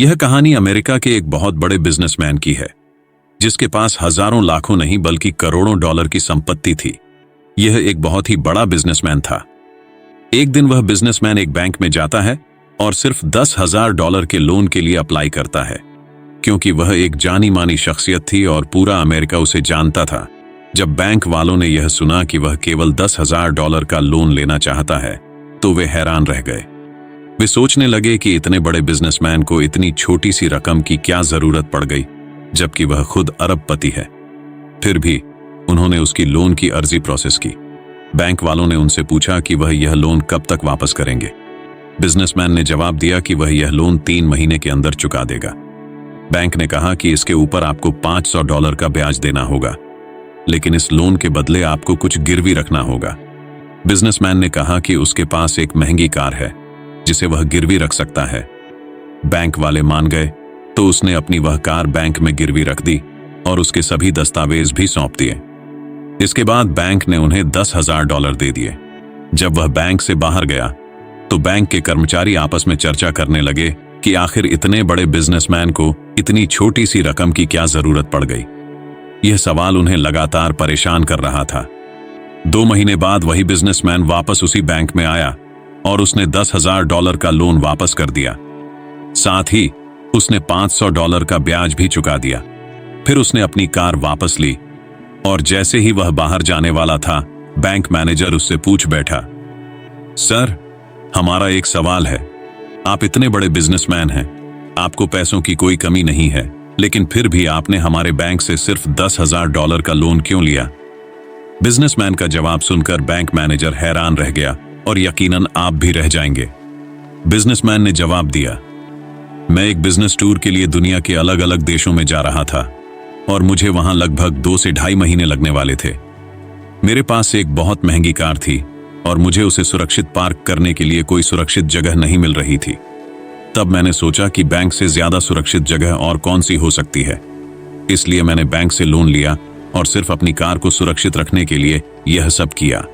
यह कहानी अमेरिका के एक बहुत बड़े बिजनेसमैन की है, जिसके पास हजारों लाखों नहीं बल्कि करोड़ों डॉलर की संपत्ति थी। यह एक बहुत ही बड़ा बिजनेसमैन था। एक दिन वह बिजनेसमैन एक बैंक में जाता है और सिर्फ $10,000 के लोन के लिए अप्लाई करता है, क्योंकि वह एक जानी मानी शख्सियत थी और पूरा अमेरिका उसे जानता था। जब बैंक वालों ने यह सुना कि वह केवल $10,000 का लोन लेना चाहता है, तो वे हैरान रह गए। वे सोचने लगे कि इतने बड़े बिजनेसमैन को इतनी छोटी सी रकम की क्या जरूरत पड़ गई, जबकि वह खुद अरबपति है। फिर भी उन्होंने उसकी लोन की अर्जी प्रोसेस की। बैंक वालों ने उनसे पूछा कि वह यह लोन कब तक वापस करेंगे। बिजनेसमैन ने जवाब दिया कि वह यह लोन 3 महीने के अंदर चुका देगा। बैंक ने कहा कि इसके ऊपर आपको $500 का ब्याज देना होगा, लेकिन इस लोन के बदले आपको कुछ गिरवी रखना होगा। बिजनेसमैन ने कहा कि उसके पास एक महंगी कार है जिसे वह गिरवी रख सकता है। बैंक वाले मान गए, तो उसने अपनी वह कार बैंक में गिरवी रख दी और उसके सभी दस्तावेज भी सौंप दिए। इसके बाद बैंक ने उन्हें $10,000 दे दिए। जब वह बैंक से बाहर गया, तो बैंक के कर्मचारी आपस में चर्चा करने लगे कि आखिर इतने बड़े बिजनेसमैन को इतनी छोटी सी रकम की क्या जरूरत पड़ गई। यह सवाल उन्हें लगातार परेशान कर रहा था। 2 महीने बाद वही बिजनेसमैन वापस उसी बैंक में आया और उसने $10,000 का लोन वापस कर दिया। साथ ही उसने $500 का ब्याज भी चुका दिया। फिर उसने अपनी कार वापस ली और जैसे ही वह बाहर जाने वाला था, बैंक मैनेजर उससे पूछ बैठा, सर, हमारा एक सवाल है। आप इतने बड़े बिजनेसमैन हैं, आपको पैसों की कोई कमी नहीं है, लेकिन फिर भी आपने हमारे बैंक से सिर्फ $10,000 का लोन क्यों लिया? बिजनेसमैन का जवाब सुनकर बैंक मैनेजर हैरान रह गया और यकीनन आप भी रह जाएंगे। बिजनेसमैन ने जवाब दिया, मैं एक बिजनेस टूर के लिए दुनिया के अलग अलग देशों में जा रहा था और मुझे वहां लगभग 2 से ढाई महीने लगने वाले थे। मेरे पास एक बहुत महंगी कार थी और मुझे उसे सुरक्षित पार्क करने के लिए कोई सुरक्षित जगह नहीं मिल रही थी। तब मैंने सोचा कि बैंक से ज्यादा सुरक्षित जगह और कौन सी हो सकती है। इसलिए मैंने बैंक से लोन लिया और सिर्फ अपनी कार को सुरक्षित रखने के लिए यह सब किया।